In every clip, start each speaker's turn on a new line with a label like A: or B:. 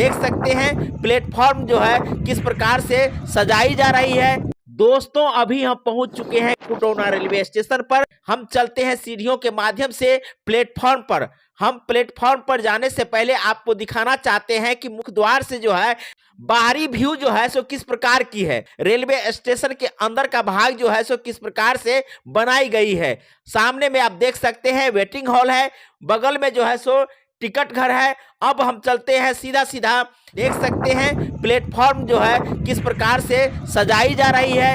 A: देख सकते हैं प्लेटफॉर्म जो है किस प्रकार से सजाई जा रही है। दोस्तों अभी हम पहुंच चुके हैं खुटौना रेलवे स्टेशन पर। हम चलते हैं सीढ़ियों के माध्यम से प्लेटफॉर्म पर। हम प्लेटफॉर्म पर जाने से पहले आपको दिखाना चाहते हैं कि मुख्य द्वार से जो है बाहरी व्यू जो है सो किस प्रकार की है। रेलवे स्टेशन के अंदर का भाग जो है सो किस प्रकार से बनाई गई है। सामने में आप देख सकते हैं वेटिंग हॉल है, बगल में जो है सो टिकट घर है। अब हम चलते हैं सीधा सीधा, देख सकते हैं प्लेटफॉर्म जो है किस प्रकार से सजाई जा रही है।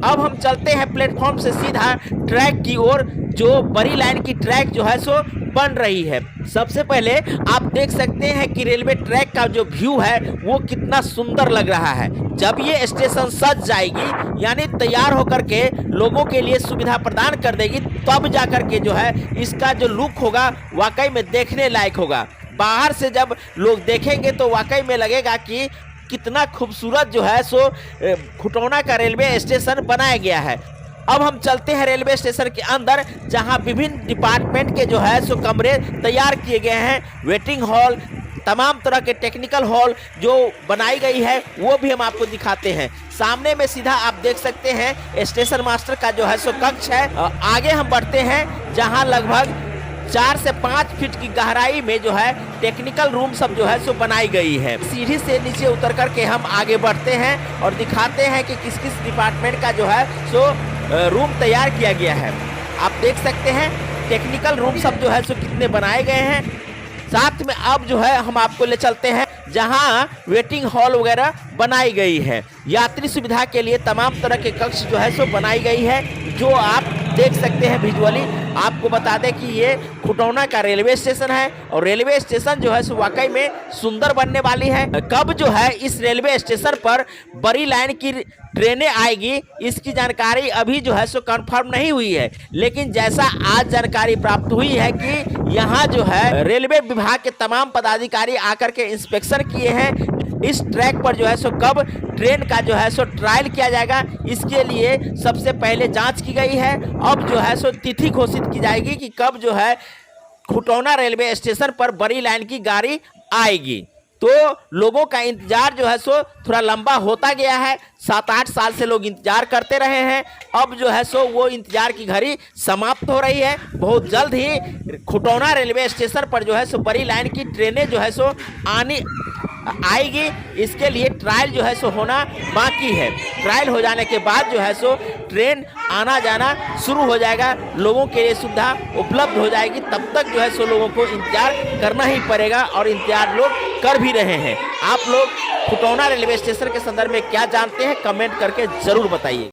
A: अब हम चलते हैं प्लेटफॉर्म से सीधा ट्रैक की ओर, जो बड़ी लाइन की ट्रैक जो है सो बन रही है। सबसे पहले आप देख सकते हैं कि रेलवे ट्रैक का जो व्यू है वो कितना सुंदर लग रहा है। जब ये स्टेशन सज जाएगी यानी तैयार होकर के लोगों के लिए सुविधा प्रदान कर देगी, तब जाकर के जो है इसका जो लुक होगा वाकई में देखने लायक होगा। बाहर से जब लोग देखेंगे तो वाकई में लगेगा कि कितना खूबसूरत जो है सो खुटौना का रेलवे स्टेशन बनाया गया है। अब हम चलते हैं रेलवे स्टेशन के अंदर, जहां विभिन्न डिपार्टमेंट के जो है सो कमरे तैयार किए गए हैं। वेटिंग हॉल, तमाम तरह के टेक्निकल हॉल जो बनाई गई है वो भी हम आपको दिखाते हैं। सामने में सीधा आप देख सकते हैं स्टेशन मास्टर का जो है सो कक्ष है। आगे हम बढ़ते हैं जहां लगभग 4 से 5 फीट की गहराई में जो है टेक्निकल रूम सब जो है सो बनाई गई है। सीढ़ी से नीचे उतर करके हम आगे बढ़ते हैं और दिखाते हैं कि किस किस डिपार्टमेंट का जो है सो रूम तैयार किया गया है। आप देख सकते हैं टेक्निकल रूम सब जो है सो कितने बनाए गए हैं। साथ में अब जो है हम आपको ले चलते हैं जहां वेटिंग हॉल वगैरह बनाई गई है। यात्री सुविधा के लिए तमाम तरह के कक्ष जो है सो बनाई गई है, जो आप देख सकते हैं विजुअली। आपको बता दें कि ये खुटौना का रेलवे स्टेशन है और रेलवे स्टेशन जो है सो वाकई में सुंदर बनने वाली है। कब जो है इस रेलवे स्टेशन पर बड़ी लाइन की ट्रेनें आएगी इसकी जानकारी अभी जो है सो कंफर्म नहीं हुई है, लेकिन जैसा आज जानकारी प्राप्त हुई है कि यहाँ जो है रेलवे विभाग के तमाम पदाधिकारी आकर के इंस्पेक्शन किए हैं। इस ट्रैक पर जो है सो कब ट्रेन का जो है सो ट्रायल किया जाएगा इसके लिए सबसे पहले जांच की गई है। अब जो है सो तिथि घोषित की जाएगी कि कब जो है खुटौना रेलवे स्टेशन पर बड़ी लाइन की गाड़ी आएगी। तो लोगों का इंतजार जो है सो थोड़ा लंबा होता गया है। 7-8 साल से लोग इंतजार करते रहे हैं। अब जो है सो वो इंतजार की घड़ी समाप्त हो रही है। बहुत जल्द ही खुटौना रेलवे स्टेशन पर जो है सो बड़ी लाइन की ट्रेनें जो है सो आएगी। इसके लिए ट्रायल जो है सो होना बाकी है। ट्रायल हो जाने के बाद जो है सो ट्रेन आना जाना शुरू हो जाएगा, लोगों के लिए सुविधा उपलब्ध हो जाएगी। तब तक जो है सो लोगों को इंतजार करना ही पड़ेगा और इंतजार लोग कर भी रहे हैं। आप लोग खुटौना रेलवे स्टेशन के संदर्भ में क्या जानते हैं कमेंट करके जरूर बताइए।